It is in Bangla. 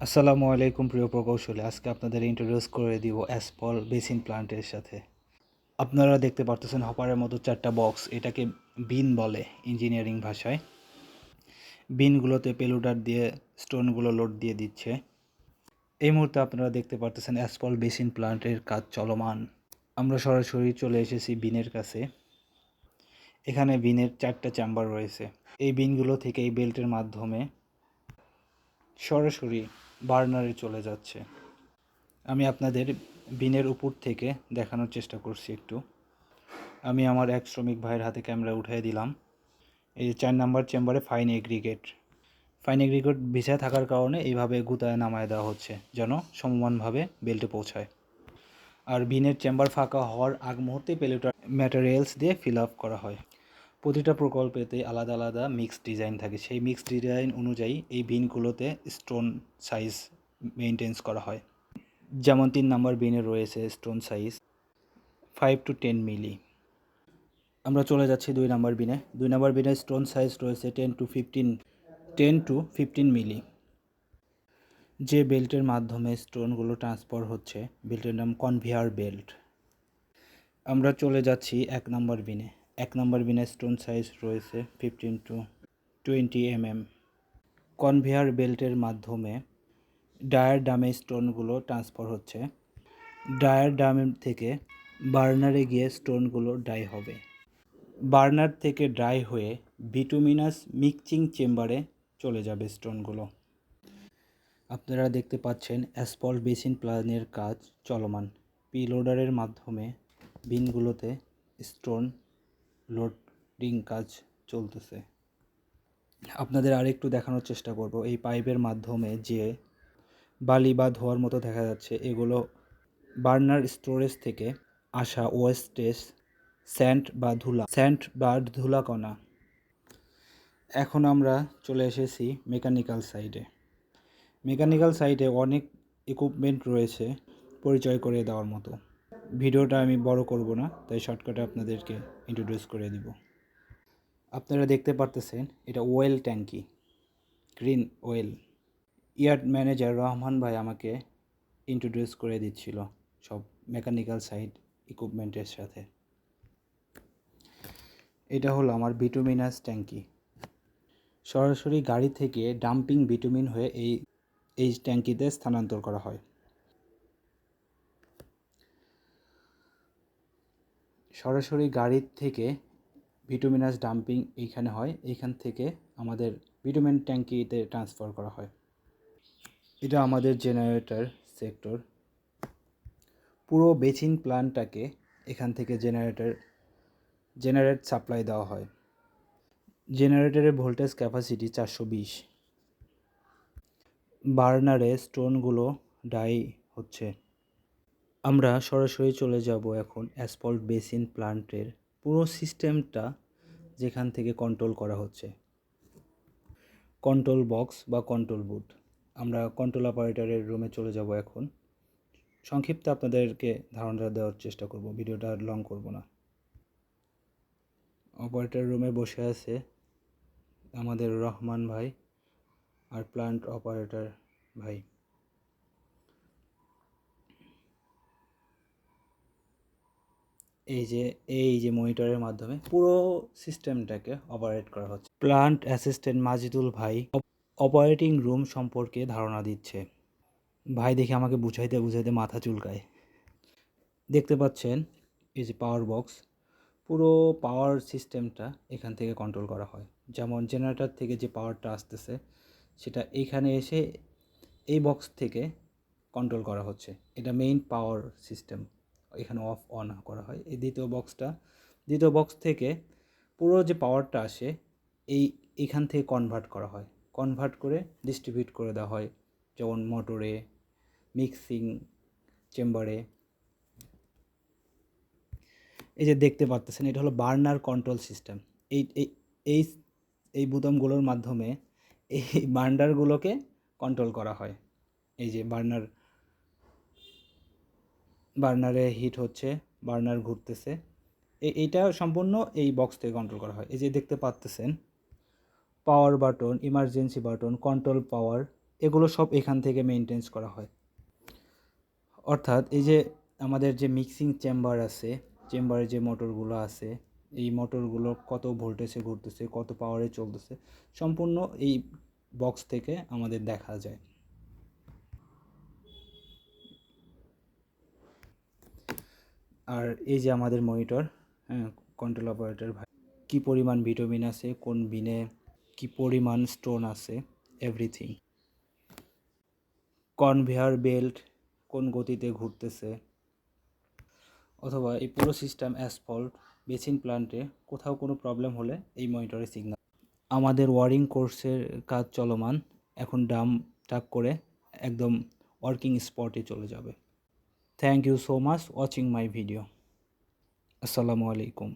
আসসালামু আলাইকুম প্রিয় প্রকৌশলী। আজকে আপনাদের ইন্ট্রোডিউস করে দিব অ্যাসপল বেসিন প্লান্টের সাথে। আপনারা দেখতে পারতেছেন হপারের মতো 4টা বক্স, এটাকে বিন বলে ইঞ্জিনিয়ারিং ভাষায়। বিনগুলোতে পেলোডার দিয়ে স্টোনগুলো লোড দিয়ে দিচ্ছে। এই মুহূর্তে আপনারা দেখতে পারতেছেন অ্যাসপল বেসিন প্লান্টের কাজ চলমান। আমরা সরাসরি চলে এসেছি বিনের কাছে। এখানে বিনের 4টা চেম্বার রয়েছে। এই বিনগুলো থেকে এই বেল্টের মাধ্যমে সরাসরি বার্নারে চলে যাচ্ছে। আমি আপনাদের বিনের উপর থেকে দেখানোর চেষ্টা করছি একটু। আমি আমার এক শ্রমিক ভাইয়ের হাতে ক্যামেরা উঠিয়ে দিলাম। এই 4 নাম্বার চেম্বারে ফাইন এগ্রিগেট ভিজা থাকার কারণে এইভাবে গুতায় নামায় দেওয়া হচ্ছে যেন সমমানভাবে বেল্টে পৌঁছায়। আর বিনের চেম্বার ফাঁকা হওয়ার আগ মুহূর্তে পেলেটার ম্যাটেরিয়ালস দিয়ে ফিল আপ করা হয়। প্রতিটা প্রকল্পেতে আলাদা আলাদা মিক্সড ডিজাইন থাকে। সেই মিক্সড ডিজাইন অনুযায়ী এই বিনগুলোতে স্টোন সাইজ মেনটেন্স করা হয়। যেমন 3 নাম্বার বিনে রয়েছে স্টোন সাইজ 5 to 10 মিলি। আমরা চলে যাচ্ছি 2 নাম্বার বিনে। 2 নাম্বার বিনে স্টোন সাইজ রয়েছে 10 to 15 মিলি। যে বেল্টের মাধ্যমে স্টোনগুলো ট্রান্সফার হচ্ছে বেল্টের নাম কনভেয়ার বেল্ট। আমরা চলে যাচ্ছি 1 নাম্বার বিনে। 1 নাম্বার বিনে স্টোন সাইজ রয়েছে 15 to 20 mm। কনভেয়ার বেল্টের মাধ্যমে ডায়ার ডামে স্টোনগুলো ট্রান্সফার হচ্ছে। ডায়ার ডাম থেকে বার্নারে গিয়ে স্টোনগুলো ড্রাই হবে। বার্নার থেকে ড্রাই হয়ে বিটুমিনাস মিক্সিং চেম্বারে চলে যাবে স্টোনগুলো। আপনারা দেখতে পাচ্ছেন অ্যাসফল্ট বেসিন প্ল্যানের কাজ চলমান। পিলোডারের মাধ্যমে বিনগুলোতে স্টোন লোডিং কাজ চলতেছে। আপনাদের আরেকটু দেখানোর চেষ্টা করব। এই পাইপের মাধ্যমে যে বালি বা ধোয়ার মতো দেখা যাচ্ছে, এগুলো বার্নার স্টোরেজ থেকে আসা ওয়েস্টেজ স্যান্ড বা ধুলাকণা। এখন আমরা চলে এসেছি মেকানিক্যাল সাইডে অনেক ইকুইপমেন্ট রয়েছে পরিচয় করে দেওয়ার মতো। ভিডিওটা আমি বড় করব না, তাই শর্টকাটে আপনাদেরকে ইন্ট্রোডিউস করে দিব। আপনারা দেখতে পারতেছেন এটা ওয়েল ট্যাঙ্কি, green well. Yard manager Rahman ভাই আমাকে ইন্ট্রোডিউস করে দিচ্ছিল সব মেকানিক্যাল সাইড ইকুইপমেন্টের সাথে। এটা হলো আমার বিটুমিনাস ট্যাঙ্কি। সরাসরি গাড়ি থেকে ডাম্পিং বিটুমিন হয়ে এই ট্যাঙ্কিতে স্থানান্তর করা হয়। সরাসরি গাড়ির থেকে বিটুমিনাস ডাম্পিং এইখানে হয়, এইখান থেকে আমাদের বিটুমিন ট্যাঙ্কিতে ট্রান্সফার করা হয়। এটা আমাদের জেনারেটর সেক্টর। পুরো বেসিন প্ল্যান্টটাকে এখান থেকে জেনারেট সাপ্লাই দেওয়া হয়। জেনারেটরের ভোল্টেজ ক্যাপাসিটি 420। বার্নারে স্টোনগুলো ডাই হচ্ছে। আমরা সরাসরি চলে যাব এখন অ্যাসফল্ট বেসিন প্ল্যান্টের পুরো সিস্টেমটা যেখান থেকে কন্ট্রোল করা হচ্ছে। কন্ট্রোল বক্স বা কন্ট্রোল বুথ। আমরা কন্ট্রোল অপারেটরের রুমে চলে যাব এখন। সংক্ষিপ্ত আপনাদেরকে ধারণা দেওয়ার চেষ্টা করব, ভিডিওটা লং করব না। অপারেটর রুমে বসে আছে আমাদের রহমান ভাই আর প্ল্যান্ট অপারেটর ভাই। এই যে মনিটরের মাধ্যমে পুরো সিস্টেমটাকে অপারেট করা হচ্ছে। প্ল্যান্ট অ্যাসিস্ট্যান্ট মাজিদুল ভাই অপারেটিং রুম সম্পর্কে ধারণা দিচ্ছে। ভাই দেখে আমাকে বুঝাইতে মাথা চুলকায়। দেখতে পাচ্ছেন এই যে পাওয়ার বক্স, পুরো পাওয়ার সিস্টেমটা এখান থেকে কন্ট্রোল করা হয়। যেমন জেনারেটর থেকে যে পাওয়ারটা আসতেছে সেটা এইখানে এসে এই বক্স থেকে কন্ট্রোল করা হচ্ছে। এটা মেইন পাওয়ার সিস্টেম, এখানে অফ অন করা হয়। এই দ্বিতীয় বক্স থেকে পুরো যে পাওয়ারটা আসে এইখান থেকে কনভার্ট করে ডিস্ট্রিবিউট করে দেওয়া হয়, যেমন মোটরে, মিক্সিং চেম্বারে। এই যে দেখতে পাচ্ছেন এটা হলো বার্নার কন্ট্রোল সিস্টেম। এই এই এই বোতামগুলোর মাধ্যমে এই বার্নারগুলোকে কন্ট্রোল করা হয়। এই যে বার্নারে হিট হচ্ছে, বার্নার ঘুরতেছে, এইটা সম্পূর্ণ এই বক্স থেকে কন্ট্রোল করা হয়। এই যে দেখতে পাচ্ছেন power button, emergency button, control power, এগুলো সব এখান থেকে মেনটেন্স করা হয়। অর্থাৎ এই যে আমাদের যে মিক্সিং চেম্বার আছে, চেম্বারে যে মোটরগুলো আছে, এই মোটরগুলো কত ভোল্টেজে ঘুরতেছে, কত পাওয়ারে চলতেছে, সম্পূর্ণ এই বক্স থেকে আমাদের দেখা যায়। আর এই যে আমাদের মনিটর, হ্যাঁ, কন্ট্রোল অপারেটর ভাই, কী পরিমাণ ভিটামিন আছে, কোন বিনে কী পরিমাণ স্টোন আছে, এভরিথিং। কনভেয়ার বেল্ট কোন গতিতে ঘুরতেছে, অথবা এই পুরো সিস্টেম অ্যাসফল্ট বেসিন প্ল্যান্টে কোথাও কোনো প্রবলেম হলে এই মনিটরে সিগন্যাল। আমাদের ওয়ারিং কোর্সের কাজ চলমান, এখন ডাম টাক করে একদম ওয়ার্কিং স্পটে চলে যাবে। Thank you so much watching my video. আসসালামু আলাইকুম।